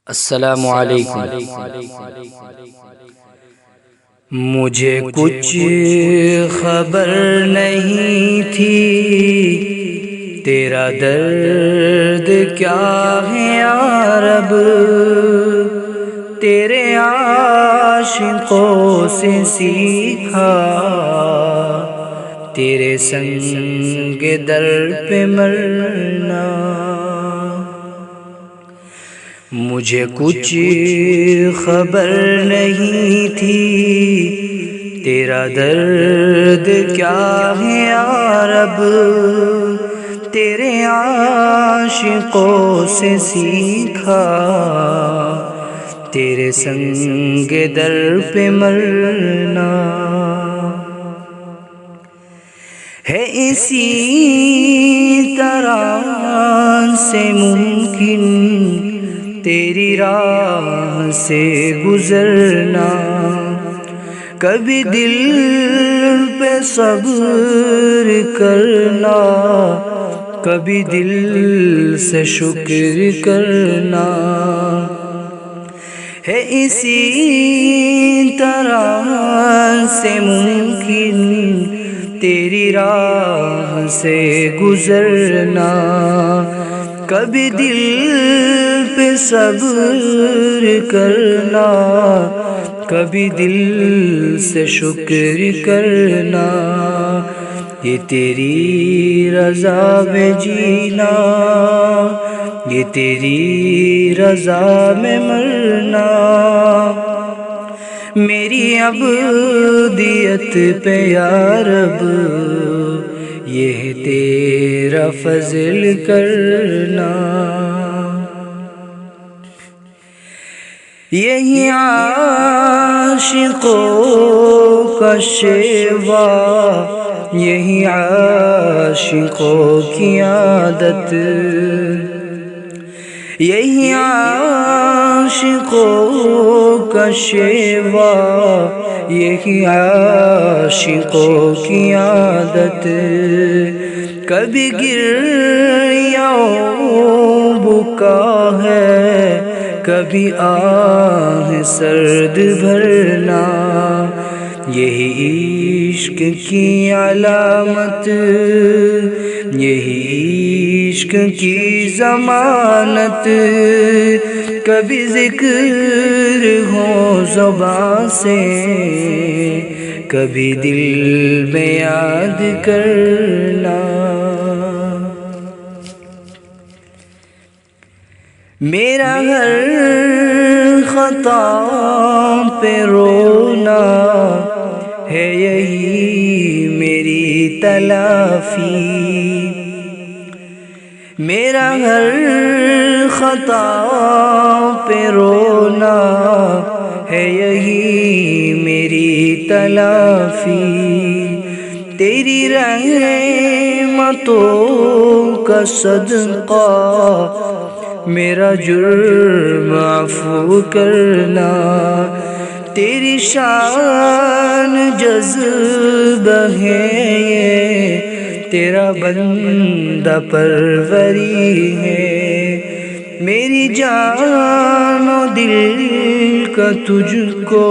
السلام علیکم۔ مجھے کچھ خبر نہیں تھی تیرا درد کیا ہے یا رب، تیرے عاشقوں سے سیکھا، تیرے سنگ در پہ مرنا۔ مجھے کچھ خبر نہیں تھی تیرا درد کیا ہے یا رب، تیرے عاشقوں سے سیکھا، تیرے سنگ در پہ مرنا۔ ہے اسی طرح سے ممکن تیری راہ سے گزرنا، کبھی دل پہ صبر کرنا، کبھی دل سے شکر کرنا۔ ہے اسی طرح سے ممکن تیری راہ سے گزرنا، کبھی دل پہ صبر کرنا، کبھی دل سے شکر کرنا۔ یہ تیری رضا میں جینا، یہ تیری رضا میں مرنا، میری عبودیت پہ یا رب یہ تیرا فضل کرنا۔ یہی عاشقوں کا شیوا، یہی عاشقوں کی عادت، یہی عاشقوں کا شیوا، یہی عاشقوں کی عادت، کبھی گریہ و بکا ہے، کبھی آہ سرد بھرنا، یہی عشق کی علامت، یہی عشق کی ضمانت، کبھی ذکر ہو زبان سے، کبھی دل میں یاد کرنا۔ میرا ہر خطا پہ رونا ہے یہی میری تلافی، میرا ہر خطا پہ رونا ہے یہی میری تلافی، تیری رحمتوں کا صدقہ میرا جرم عفو کرنا، تیری شان جذبہ ہے یہ، تیرا بندہ پروری ہے، میری جان و دل کا تجھ کو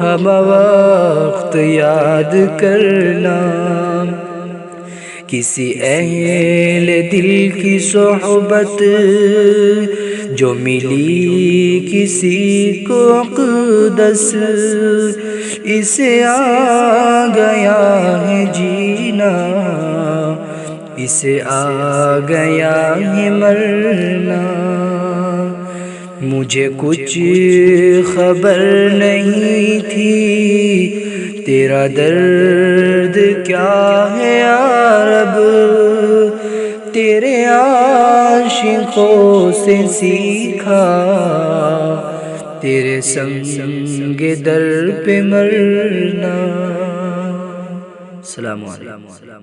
ہم وقت یاد کرنا، کسی اہل دل کی صحبت جو ملی کسی کو اقدس، اسے آ گیا ہے جینا، اسے آ گیا ہے مرنا۔ مجھے کچھ خبر نہیں تھی تیرا درد کیا ہے یا رب، تیرے عاشقوں سے سیکھا، تیرے سنگ در پہ مرنا۔ السلام علیکم۔